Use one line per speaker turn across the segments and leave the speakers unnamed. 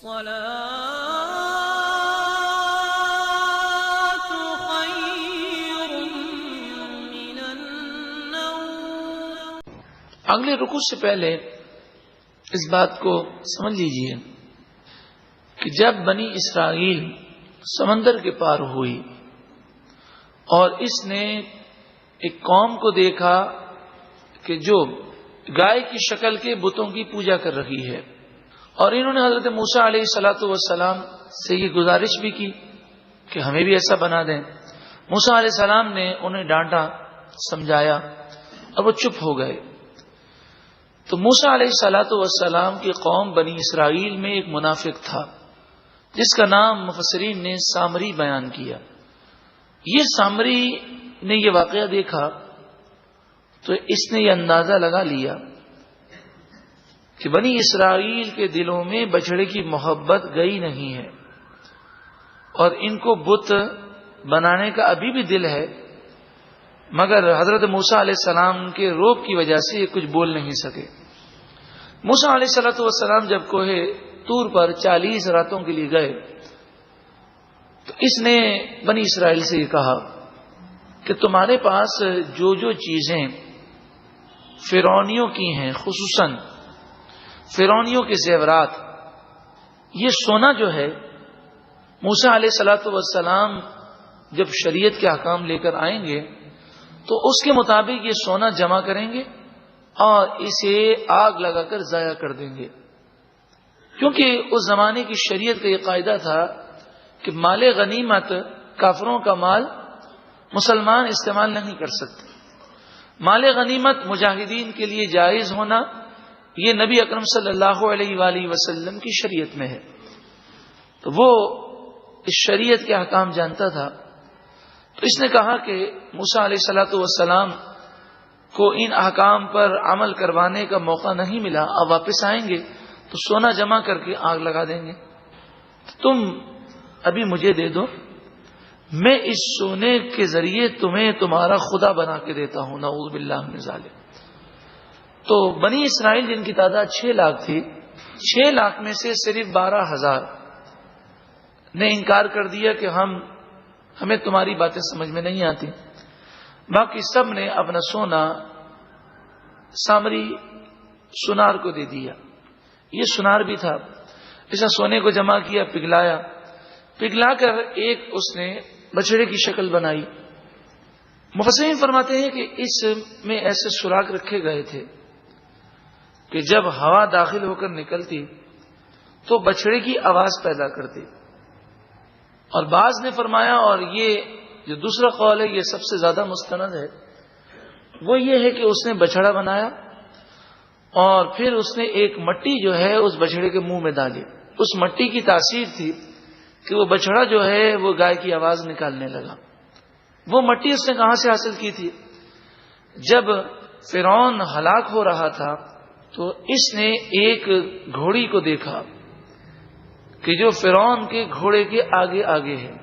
الصلاة خير من النوم۔
اگلے رکوع سے پہلے اس بات کو سمجھ لیجئے کہ جب بنی اسرائیل سمندر کے پار ہوئی اور اس نے ایک قوم کو دیکھا کہ جو گائے کی شکل کے بتوں کی پوجا کر رہی ہے، اور انہوں نے حضرت موسیٰ علیہ الصلوۃ والسلام سے یہ گزارش بھی کی کہ ہمیں بھی ایسا بنا دیں۔ موسیٰ علیہ السلام نے انہیں ڈانٹا، سمجھایا اور وہ چپ ہو گئے۔ تو موسیٰ علیہ الصلوۃ والسلام کی قوم بنی اسرائیل میں ایک منافق تھا جس کا نام مفسرین نے سامری بیان کیا۔ یہ سامری نے یہ واقعہ دیکھا تو اس نے یہ اندازہ لگا لیا کہ بنی اسرائیل کے دلوں میں بچڑے کی محبت گئی نہیں ہے اور ان کو بت بنانے کا ابھی بھی دل ہے، مگر حضرت موسیٰ علیہ السلام کے روب کی وجہ سے یہ کچھ بول نہیں سکے۔ موسیٰ علیہ الصلوۃ والسلام جب کوہ طور پر 40 راتوں کے لیے گئے تو اس نے بنی اسرائیل سے یہ کہا کہ تمہارے پاس جو جو چیزیں فرعونیوں کی ہیں، خصوصاً فرعونیوں کے زیورات، یہ سونا جو ہے موسیٰ علیہ الصلوۃ والسلام جب شریعت کے احکام لے کر آئیں گے تو اس کے مطابق یہ سونا جمع کریں گے اور اسے آگ لگا کر ضائع کر دیں گے، کیونکہ اس زمانے کی شریعت کا یہ قاعدہ تھا کہ مال غنیمت، کافروں کا مال مسلمان استعمال نہیں کر سکتے۔ مال غنیمت مجاہدین کے لیے جائز ہونا یہ نبی اکرم صلی اللہ علیہ وآلہ وسلم کی شریعت میں ہے، تو وہ اس شریعت کے احکام جانتا تھا۔ تو اس نے کہا کہ موسیٰ علیہ الصلوۃ والسلام کو ان احکام پر عمل کروانے کا موقع نہیں ملا، اب واپس آئیں گے تو سونا جمع کر کے آگ لگا دیں گے، تم ابھی مجھے دے دو، میں اس سونے کے ذریعے تمہیں تمہارا خدا بنا کے دیتا ہوں، نعوذ باللہ من ذالک۔ تو بنی اسرائیل جن کی تعداد 6 لاکھ تھی، 6 لاکھ میں سے صرف 12,000 نے انکار کر دیا کہ ہمیں تمہاری باتیں سمجھ میں نہیں آتی، باقی سب نے اپنا سونا سامری سونار کو دے دیا۔ یہ سونار بھی تھا، ایسا سونے کو جمع کیا، پگھلا کر ایک اس نے بچڑے کی شکل بنائی۔ مفسرین فرماتے ہیں کہ اس میں ایسے سوراخ رکھے گئے تھے کہ جب ہوا داخل ہو کر نکلتی تو بچڑے کی آواز پیدا کرتی، اور بعض نے فرمایا، اور یہ جو دوسرا قول ہے یہ سب سے زیادہ مستند ہے، وہ یہ ہے کہ اس نے بچڑا بنایا اور پھر اس نے ایک مٹی جو ہے اس بچڑے کے منہ میں ڈالی۔ اس مٹی کی تاثیر تھی کہ وہ بچڑا جو ہے وہ گائے کی آواز نکالنے لگا۔ وہ مٹی اس نے کہاں سے حاصل کی تھی؟ جب فرعون ہلاک ہو رہا تھا تو اس نے ایک گھوڑی کو دیکھا کہ جو فرعون کے گھوڑے کے آگے آگے ہے،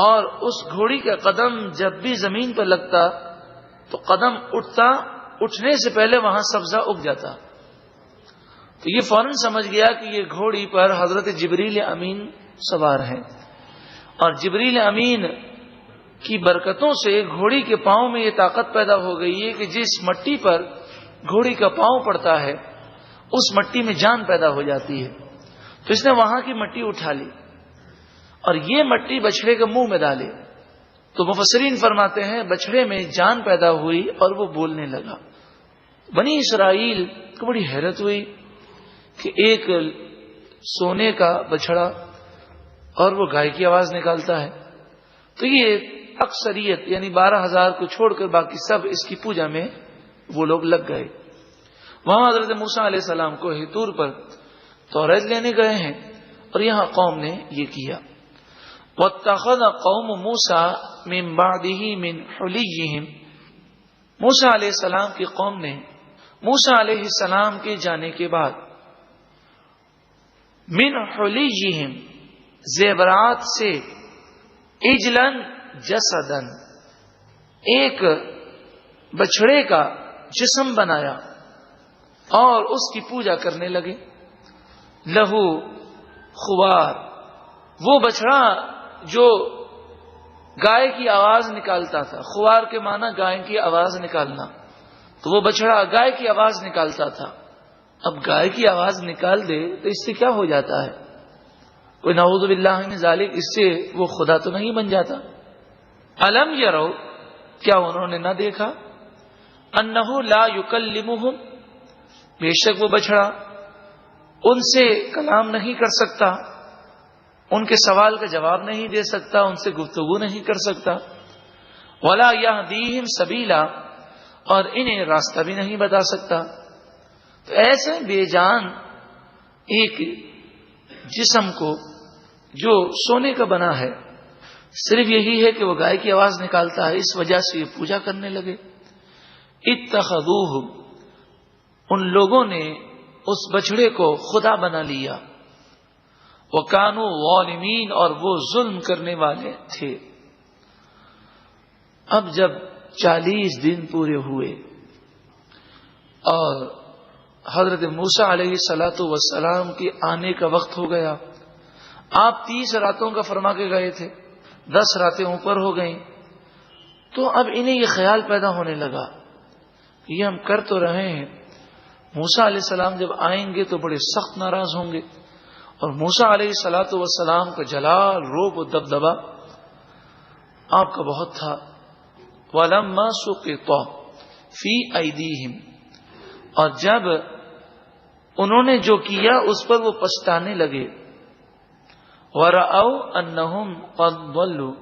اور اس گھوڑی کا قدم جب بھی زمین پر لگتا تو قدم اٹھنے سے پہلے وہاں سبزہ اگ جاتا۔ تو یہ فوراً سمجھ گیا کہ یہ گھوڑی پر حضرت جبریل امین سوار ہیں، اور جبریل امین کی برکتوں سے گھوڑی کے پاؤں میں یہ طاقت پیدا ہو گئی ہے کہ جس مٹی پر گھوڑی کا پاؤں پڑتا ہے اس مٹی میں جان پیدا ہو جاتی ہے۔ تو اس نے وہاں کی مٹی اٹھا لی اور یہ مٹی بچڑے کے منہ میں ڈالی، تو مفسرین فرماتے ہیں بچڑے میں جان پیدا ہوئی اور وہ بولنے لگا۔ بنی اسرائیل کو بڑی حیرت ہوئی کہ ایک سونے کا بچڑا اور وہ گائے کی آواز نکالتا ہے۔ تو یہ اکثریت یعنی 12,000 کو چھوڑ کر باقی سب اس کی پوجا میں وہ لوگ لگ گئے۔ وہاں حضرت موسیٰ علیہ السلام کو طور پر توریت لینے گئے ہیں اور یہاں قوم نے یہ کیا۔ وَاتَّخَذَ قَوْمُ مُوسَىٰ مِن بَعْدِهِ مِنْ حُلِيِّهِمْ، موسیٰ علیہ السلام کی قوم نے موسیٰ علیہ السلام کے جانے کے بعد من حلیہم زیورات سے اجلن جسدن ایک بچڑے کا جسم بنایا اور اس کی پوجا کرنے لگے۔ لہو خوار، وہ بچڑا جو گائے کی آواز نکالتا تھا. خوار کے معنی گائے کی آواز نکالنا. تو وہ بچڑا گائے کی آواز نکالتا تھا. اب گائے کی آواز نکال دے تو اس سے کیا ہو جاتا ہے؟ کوئی نعوذ باللہ من ذالک، اس سے وہ خدا تو نہیں بن جاتا. الم یرو، کیا انہوں نے نہ دیکھا؟ انہ لا یکلمہم، بے شک وہ بچڑا ان سے کلام نہیں کر سکتا، ان کے سوال کا جواب نہیں دے سکتا، ان سے گفتگو نہیں کر سکتا. ولا یہدیہم سبیلا، اور انہیں راستہ بھی نہیں بتا سکتا. تو ایسے بے جان ایک جسم کو جو سونے کا بنا ہے، صرف یہی ہے کہ وہ گائے کی آواز نکالتا ہے، اس وجہ سے یہ پوجا کرنے لگے. اتخذوہ، ان لوگوں نے اس بچڑے کو خدا بنا لیا. وکانوا ظالمین، اور وہ ظلم کرنے والے تھے. اب جب 40 دن پورے ہوئے اور حضرت موسیٰ علیہ الصلوۃ والسلام کے آنے کا وقت ہو گیا، آپ 30 راتوں کا فرما کے گئے تھے، 10 راتیں اوپر ہو گئیں. تو اب انہیں یہ خیال پیدا ہونے لگا کہ یہ ہم کر تو رہے ہیں، موسیٰ علیہ السلام جب آئیں گے تو بڑے سخت ناراض ہوں گے. اور موسیٰ علیہ الصلوۃ والسلام کا جلال، روب و دبدبا آپ کا بہت تھا. وَلَمَّا سُقِطَ فِي أَيْدِيهِمْ، اور جب انہوں نے جو کیا اس پر وہ پچھتانے لگے. وَرَأَوْا أَنَّهُمْ قَدْ ضَلُّوا،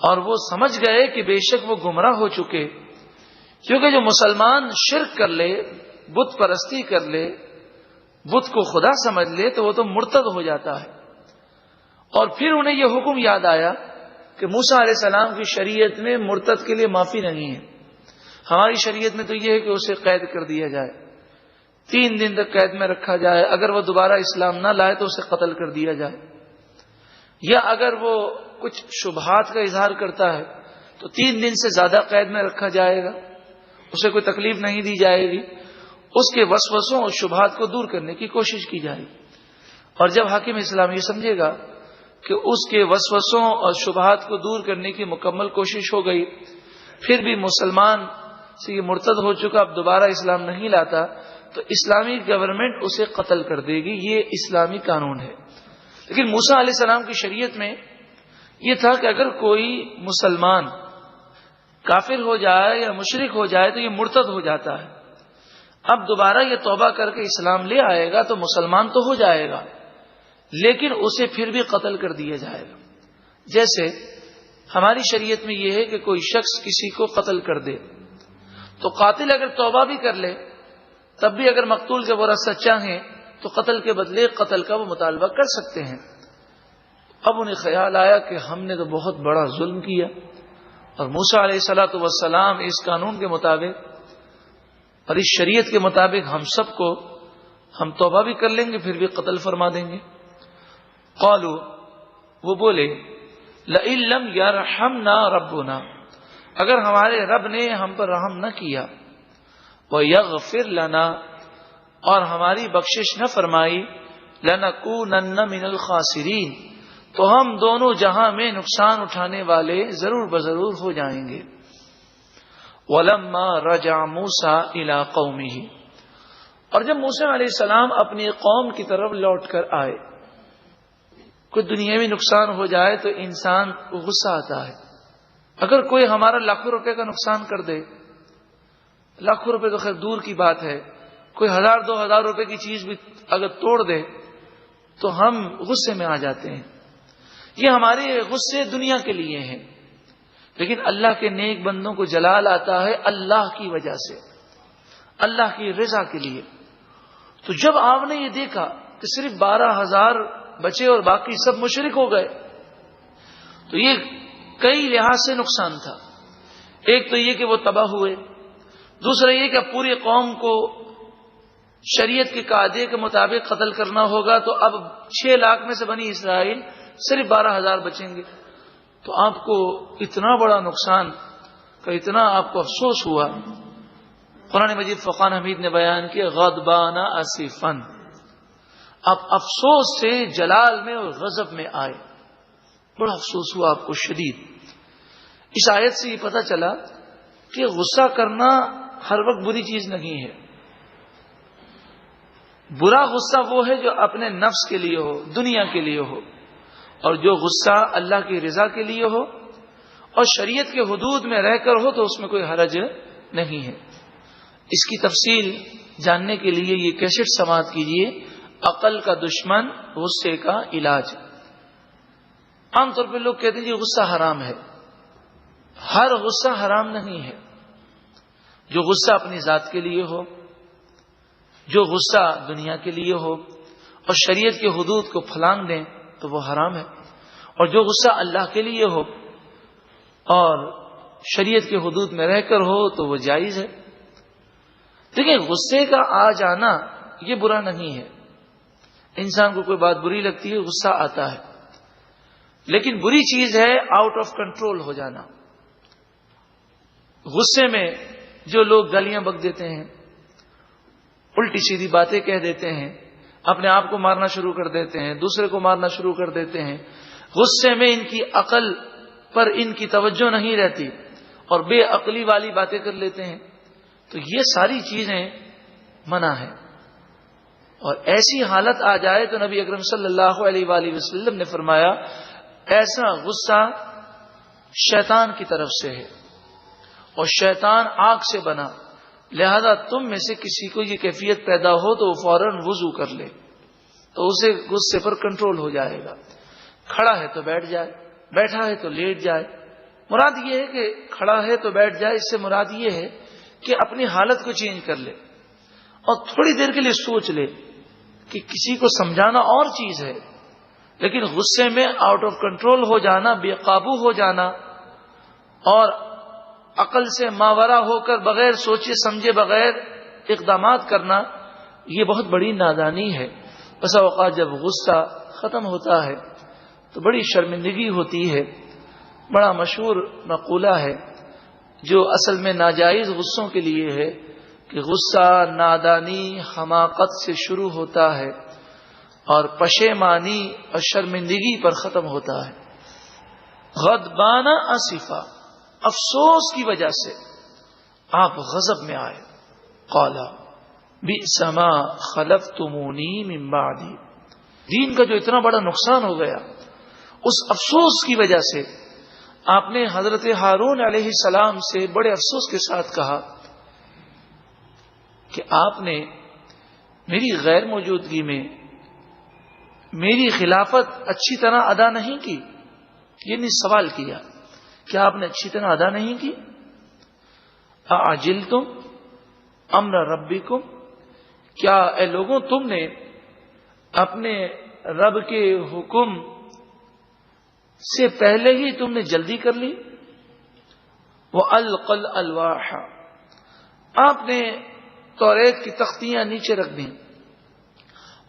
اور وہ سمجھ گئے کہ بے شک وہ گمراہ ہو چکے. کیونکہ جو مسلمان شرک کر لے، بت پرستی کر لے، بت کو خدا سمجھ لے، تو وہ تو مرتد ہو جاتا ہے. اور پھر انہیں یہ حکم یاد آیا کہ موسیٰ علیہ السلام کی شریعت میں مرتد کے لیے معافی نہیں ہے. ہماری شریعت میں تو یہ ہے کہ اسے قید کر دیا جائے، 3 دن تک قید میں رکھا جائے. اگر وہ دوبارہ اسلام نہ لائے تو اسے قتل کر دیا جائے، یا اگر وہ کچھ شبہات کا اظہار کرتا ہے تو 3 دن سے زیادہ قید میں رکھا جائے گا، اسے کوئی تکلیف نہیں دی جائے گی، اس کے وسوسوں اور شبہات کو دور کرنے کی کوشش کی جائے گی. اور جب حاکم اسلام یہ سمجھے گا کہ اس کے وسوسوں اور شبہات کو دور کرنے کی مکمل کوشش ہو گئی، پھر بھی مسلمان سے یہ مرتد ہو چکا، اب دوبارہ اسلام نہیں لاتا، تو اسلامی گورنمنٹ اسے قتل کر دے گی. یہ اسلامی قانون ہے. لیکن موسیٰ علیہ السلام کی شریعت میں یہ تھا کہ اگر کوئی مسلمان کافر ہو جائے یا مشرک ہو جائے تو یہ مرتد ہو جاتا ہے. اب دوبارہ یہ توبہ کر کے اسلام لے آئے گا تو مسلمان تو ہو جائے گا، لیکن اسے پھر بھی قتل کر دیا جائے گا. جیسے ہماری شریعت میں یہ ہے کہ کوئی شخص کسی کو قتل کر دے تو قاتل اگر توبہ بھی کر لے تب بھی اگر مقتول کے ورثہ چاہیں تو قتل کے بدلے قتل کا وہ مطالبہ کر سکتے ہیں. اب انہیں خیال آیا کہ ہم نے تو بہت بڑا ظلم کیا، اور موسیٰ علیہ الصلوۃ والسلام اس قانون کے مطابق اور اس شریعت کے مطابق ہم توبہ بھی کر لیں گے پھر بھی قتل فرما دیں گے. قالوا، وہ بولے، لئن لم یرحمنا ربنا، اگر ہمارے رب نے ہم پر رحم نہ کیا، ویغفر لنا، اور ہماری بخشش نہ فرمائی، لنکونن من الخاسرین، تو ہم دونوں جہاں میں نقصان اٹھانے والے ضرور بضرور ہو جائیں گے. وَلَمَّا رَجَعَ مُوسَىٰ إِلَىٰ قَوْمِهِ، اور جب موسیٰ علیہ السلام اپنی قوم کی طرف لوٹ کر آئے. کوئی دنیاوی نقصان ہو جائے تو انسان کو غصہ آتا ہے. اگر کوئی ہمارا لاکھوں روپے کا نقصان کر دے، لاکھوں روپے تو خیر دور کی بات ہے، کوئی 1000-2000 روپے کی چیز بھی اگر توڑ دے تو ہم غصے میں آ جاتے ہیں. یہ ہمارے غصے دنیا کے لیے ہیں، لیکن اللہ کے نیک بندوں کو جلال آتا ہے اللہ کی وجہ سے، اللہ کی رضا کے لیے. تو جب آپ نے یہ دیکھا کہ صرف 12,000 بچے اور باقی سب مشرک ہو گئے تو یہ کئی لحاظ سے نقصان تھا. ایک تو یہ کہ وہ تباہ ہوئے، دوسرا یہ کہ پوری قوم کو شریعت کے قاعدے کے مطابق قتل کرنا ہوگا، تو اب 6 لاکھ میں سے بنی اسرائیل صرف 12,000 بچیں گے. تو آپ کو اتنا بڑا نقصان کا اتنا آپ کو افسوس ہوا. قرآن مجید فرقان حمید نے بیان کیا غضبان اسفن، آپ افسوس سے جلال میں اور غضب میں آئے. بڑا افسوس ہوا آپ کو شدید. اس آیت سے یہ پتہ چلا کہ غصہ کرنا ہر وقت بری چیز نہیں ہے. برا غصہ وہ ہے جو اپنے نفس کے لیے ہو، دنیا کے لیے ہو، اور جو غصہ اللہ کی رضا کے لیے ہو اور شریعت کے حدود میں رہ کر ہو تو اس میں کوئی حرج نہیں ہے. اس کی تفصیل جاننے کے لیے یہ کیسٹ سماعت کیجیے، عقل کا دشمن غصے کا علاج. عام طور پہ لوگ کہتے ہیں یہ غصہ حرام ہے. ہر غصہ حرام نہیں ہے. جو غصہ اپنی ذات کے لیے ہو، جو غصہ دنیا کے لیے ہو اور شریعت کے حدود کو پھلانگ دیں تو وہ حرام ہے، اور جو غصہ اللہ کے لیے ہو اور شریعت کے حدود میں رہ کر ہو تو وہ جائز ہے. دیکھیں، غصے کا آ جانا یہ برا نہیں ہے. انسان کو کوئی بات بری لگتی ہے، غصہ آتا ہے، لیکن بری چیز ہے آؤٹ آف کنٹرول ہو جانا. غصے میں جو لوگ گالیاں بک دیتے ہیں، الٹی سیدھی باتیں کہہ دیتے ہیں، اپنے آپ کو مارنا شروع کر دیتے ہیں، دوسرے کو مارنا شروع کر دیتے ہیں، غصے میں ان کی عقل پر ان کی توجہ نہیں رہتی اور بے عقلی والی باتیں کر لیتے ہیں، تو یہ ساری چیزیں منع ہیں. اور ایسی حالت آ جائے تو نبی اکرم صلی اللہ علیہ وآلہ وسلم نے فرمایا ایسا غصہ شیطان کی طرف سے ہے اور شیطان آگ سے بنا، لہذا تم میں سے کسی کو یہ کیفیت پیدا ہو تو وہ فوراً وضو کر لے تو اسے غصے پر کنٹرول ہو جائے گا. کھڑا ہے تو بیٹھ جائے، بیٹھا ہے تو لیٹ جائے. مراد یہ ہے کہ کھڑا ہے تو بیٹھ جائے، اس سے مراد یہ ہے کہ اپنی حالت کو چینج کر لے اور تھوڑی دیر کے لیے سوچ لے کہ کسی کو سمجھانا اور چیز ہے، لیکن غصے میں آؤٹ آف کنٹرول ہو جانا، بے قابو ہو جانا اور عقل سے ماورا ہو کر بغیر سوچے سمجھے بغیر اقدامات کرنا، یہ بہت بڑی نادانی ہے. بسا اوقات جب غصہ ختم ہوتا ہے تو بڑی شرمندگی ہوتی ہے. بڑا مشہور مقولہ ہے جو اصل میں ناجائز غصوں کے لیے ہے کہ غصہ نادانی حماقت سے شروع ہوتا ہے اور پشیمانی اور شرمندگی پر ختم ہوتا ہے. غضبانہ آصفا، افسوس کی وجہ سے آپ غضب میں آئے. قالا بئس ما خلفتمونی من بعدی، دین کا جو اتنا بڑا نقصان ہو گیا اس افسوس کی وجہ سے آپ نے حضرت ہارون علیہ السلام سے بڑے افسوس کے ساتھ کہا کہ آپ نے میری غیر موجودگی میں میری خلافت اچھی طرح ادا نہیں کی. یعنی سوال کیا کہ آپ نے اچھی طرح ادا نہیں کی. اعجلتم امر ربکم، کیا اے لوگوں تم نے اپنے رب کے حکم سے پہلے ہی تم نے جلدی کر لی. وَأَلْقَى الْأَلْوَاحَ، آپ نے توریت کی تختیاں نیچے رکھ دیں.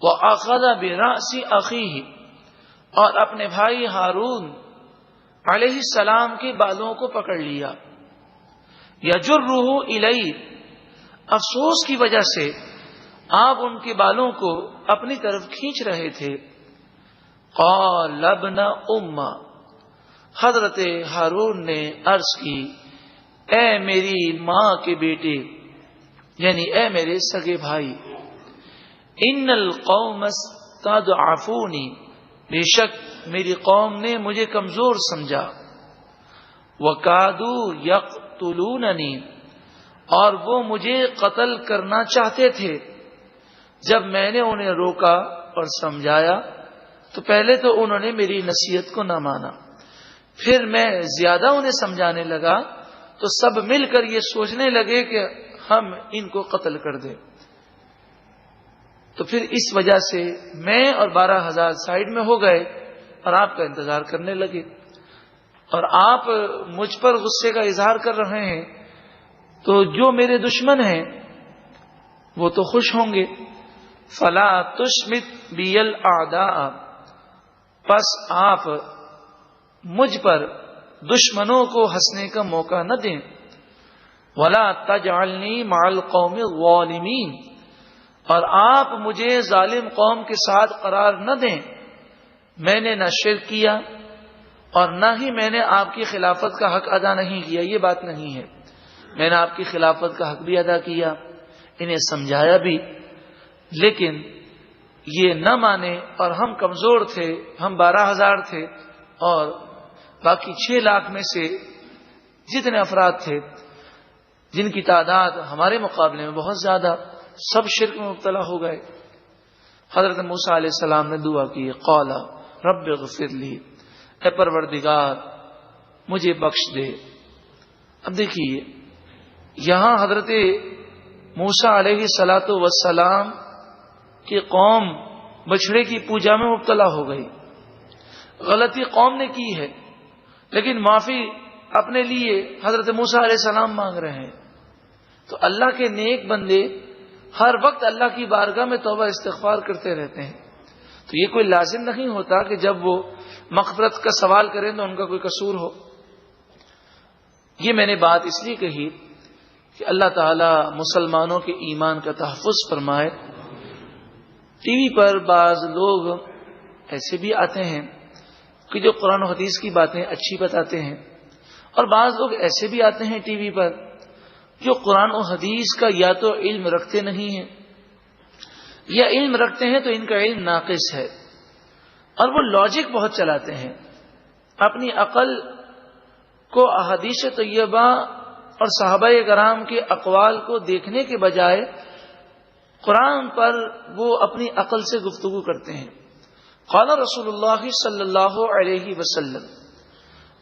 وَأَخَذَ بِرَأْسِ أَخِيهِ، اور اپنے بھائی ہارون علیہ السلام کے بالوں کو پکڑ لیا. يَجُرُّهُ إِلَيْهِ، افسوس کی وجہ سے آپ ان کے بالوں کو اپنی طرف کھینچ رہے تھے. قال ابن ام، حضرت ہارون نے عرض کی اے میری ماں کے بیٹے، یعنی اے میرے سگے بھائی، ان القوم استضعفونی، بے شک میری قوم نے مجھے کمزور سمجھا. وکادوا یقتلوننی، اور وہ مجھے قتل کرنا چاہتے تھے. جب میں نے انہیں روکا اور سمجھایا تو پہلے تو انہوں نے میری نصیحت کو نہ مانا، پھر میں زیادہ انہیں سمجھانے لگا تو سب مل کر یہ سوچنے لگے کہ ہم ان کو قتل کر دیں. تو پھر اس وجہ سے میں اور 12,000 سائڈ میں ہو گئے اور آپ کا انتظار کرنے لگے، اور آپ مجھ پر غصے کا اظہار کر رہے ہیں تو جو میرے دشمن ہیں وہ تو خوش ہوں گے. فلا تشمت بی الاعداء، پس آپ مجھ پر دشمنوں کو ہنسنے کا موقع نہ دیں. ولا تجعلنی مع القوم الظالمین، اور آپ مجھے ظالم قوم کے ساتھ قرار نہ دیں. میں نے نہ شرک کیا اور نہ ہی میں نے آپ کی خلافت کا حق ادا نہیں کیا. یہ بات نہیں ہے. میں نے آپ کی خلافت کا حق بھی ادا کیا, انہیں سمجھایا بھی, لیکن یہ نہ مانے. اور ہم کمزور تھے, ہم 12,000 تھے اور باقی 6 لاکھ میں سے جتنے افراد تھے جن کی تعداد ہمارے مقابلے میں بہت زیادہ, سب شرک میں مبتلا ہو گئے. حضرت موسیٰ علیہ السلام نے دعا کی, قال رب اغفر لی, اے پروردگار مجھے بخش دے. اب دیکھیے یہاں حضرت موسیٰ علیہ الصلاۃ والسلام کی قوم بچھڑے کی پوجا میں مبتلا ہو گئی. غلطی قوم نے کی ہے, لیکن معافی اپنے لیے حضرت موسیٰ علیہ السلام مانگ رہے ہیں. تو اللہ کے نیک بندے ہر وقت اللہ کی بارگاہ میں توبہ استغفار کرتے رہتے ہیں. تو یہ کوئی لازم نہیں ہوتا کہ جب وہ مغفرت کا سوال کریں تو ان کا کوئی قصور ہو. یہ میں نے بات اس لیے کہی کہ اللہ تعالی مسلمانوں کے ایمان کا تحفظ فرمائے. ٹی وی پر بعض لوگ ایسے بھی آتے ہیں کہ جو قرآن و حدیث کی باتیں اچھی بتاتے ہیں, اور بعض لوگ ایسے بھی آتے ہیں ٹی وی پر جو قرآن و حدیث کا یا تو علم رکھتے نہیں ہیں یا علم رکھتے ہیں تو ان کا علم ناقص ہے, اور وہ لاجک بہت چلاتے ہیں. اپنی عقل کو احادیث طیبہ اور صحابہ کرام کے اقوال کو دیکھنے کے بجائے قرآن پر وہ اپنی عقل سے گفتگو کرتے ہیں. قال رسول اللہ صلی اللہ علیہ وسلم,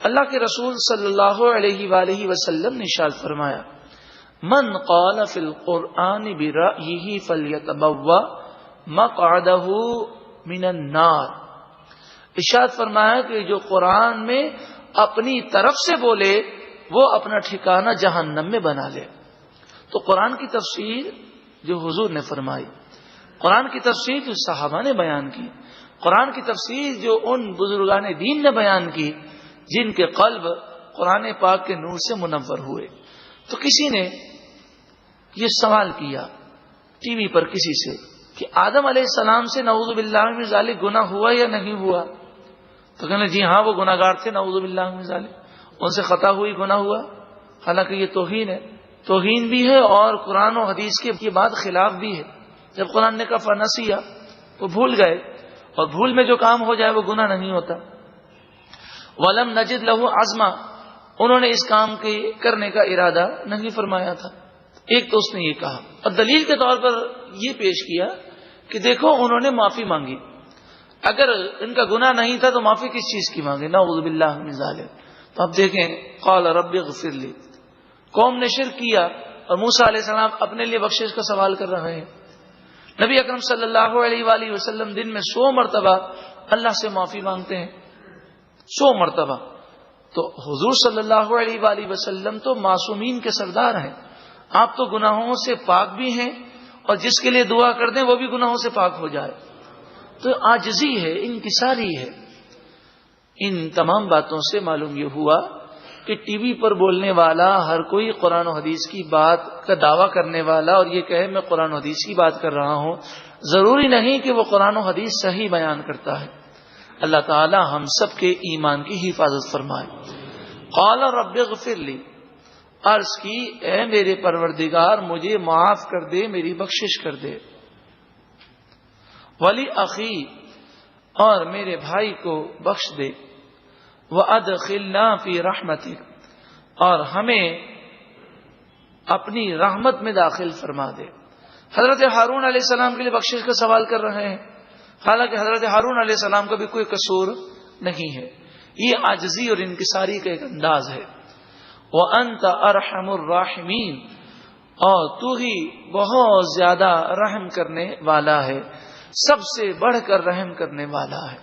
اللہ کے رسول صلی اللہ علیہ وآلہ وسلم نے ارشاد فرمایا, من قال فی القرآن برأیہ فلیتبوأ مقعدہ من النار. ارشاد فرمایا کہ جو قرآن میں اپنی طرف سے بولے وہ اپنا ٹھکانہ جہنم میں بنا لے. تو قرآن کی تفسیر جو حضور نے فرمائی, قرآن کی تفسیر جو صحابہ نے بیان کی, قرآن کی تفسیر جو ان بزرگان دین نے بیان کی جن کے قلب قرآن پاک کے نور سے منور ہوئے. تو کسی نے یہ سوال کیا ٹی وی پر کسی سے کہ آدم علیہ السلام سے نعوذ باللہ من ذالک گناہ ہوا یا نہیں ہوا؟ تو کہنے جی ہاں وہ گناہ گار تھے, نعوذ باللہ من ذالک, ان سے خطا ہوئی, گناہ ہوا. حالانکہ یہ توہین ہے, توہین بھی ہے اور قرآن و حدیث کے بعد خلاف بھی ہے. جب قرآن نے کہا فنسیا, وہ بھول گئے, اور بھول میں جو کام ہو جائے وہ گناہ نہیں ہوتا. ولم نجد لہ عزما, انہوں نے اس کام کے کرنے کا ارادہ نہیں فرمایا تھا. ایک تو اس نے یہ کہا, اور دلیل کے طور پر یہ پیش کیا کہ دیکھو انہوں نے معافی مانگی, اگر ان کا گناہ نہیں تھا تو معافی کس چیز کی مانگے, نعوذ باللہ من ذالک. تو اب دیکھیں قال رب اغفر لی, قوم نے شرک کیا اور موسیٰ علیہ السلام اپنے لیے بخشش کا سوال کر رہے ہیں. نبی اکرم صلی اللہ علیہ وآلہ وسلم دن میں 100 مرتبہ اللہ سے معافی مانگتے ہیں, 100 مرتبہ. تو حضور صلی اللہ علیہ وآلہ وسلم تو معصومین کے سردار ہیں, آپ تو گناہوں سے پاک بھی ہیں, اور جس کے لیے دعا کر دیں وہ بھی گناہوں سے پاک ہو جائے. تو عاجزی ہے, انکساری ہے. ان تمام باتوں سے معلوم یہ ہوا کہ ٹی وی پر بولنے والا ہر کوئی قرآن و حدیث کی بات کا دعویٰ کرنے والا اور یہ کہے میں قرآن و حدیث کی بات کر رہا ہوں, ضروری نہیں کہ وہ قرآن و حدیث صحیح بیان کرتا ہے. اللہ تعالی ہم سب کے ایمان کی حفاظت فرمائے. قال رب اغفر لی, عرض کی اے میرے پروردگار مجھے معاف کر دے, میری بخشش کر دے. ولی اخی, اور میرے بھائی کو بخش دے. وَأَدْخِلْنَا فِي رَحْمَتِكَ, اور ہمیں اپنی رحمت میں داخل فرما دے. حضرت ہارون علیہ السلام کے لیے بخشش کا سوال کر رہے ہیں, حالانکہ حضرت ہارون علیہ السلام کا بھی کوئی قصور نہیں ہے. یہ عاجزی اور انکساری کا ایک انداز ہے. وَأَنْتَ أَرْحَمُ الرَّاحِمِينَ, اور تو ہی بہت زیادہ رحم کرنے والا ہے, سب سے بڑھ کر رحم کرنے والا ہے.